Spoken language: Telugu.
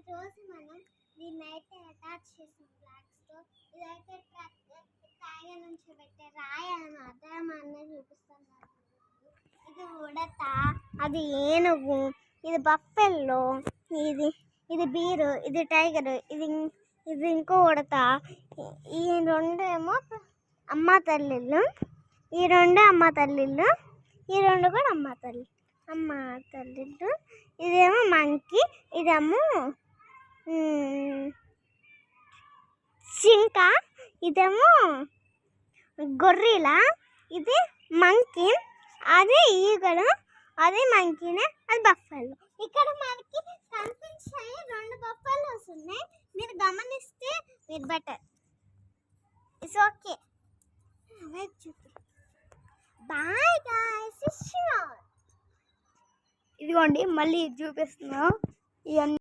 ఈరోజు మనం దీన్నైతే అటాచ్ చేసాం బ్లాక్స్తో. ఇదైతే ట్రక్ టైగర్ నుంచి పెట్టే రాయి అన్నమాట. మా అన్నయ్య చూపిస్తున్నారు. ఇది ఉడత, అది ఏనుగు, ఇది బఫెల్లో, ఇది బీరు, ఇది టైగర్, ఇది ఇంకో ఉడత. ఈ రెండేమో అమ్మ తల్లిళ్ళు, ఈ రెండు అమ్మ తల్లిళ్ళు, ఈ రెండు కూడా అమ్మ తల్లిళ్ళు. ఇదేమో మంకీ, ఇదేమో జింక, ఇదేమో గొర్రెల, ఇది మంకీ, అది ఈగలు, అది మంకీనే, అది బఫెల్లో. ఇక్కడ మనకి కనిపించాయి రెండు బఫెల్లోస్ ఉన్నాయి. మీరు గమనిస్తే మీరు better. It's okay. Bye guys. ఇదిగోండి మళ్ళీ చూపిస్తున్నాం ఇవన్నీ.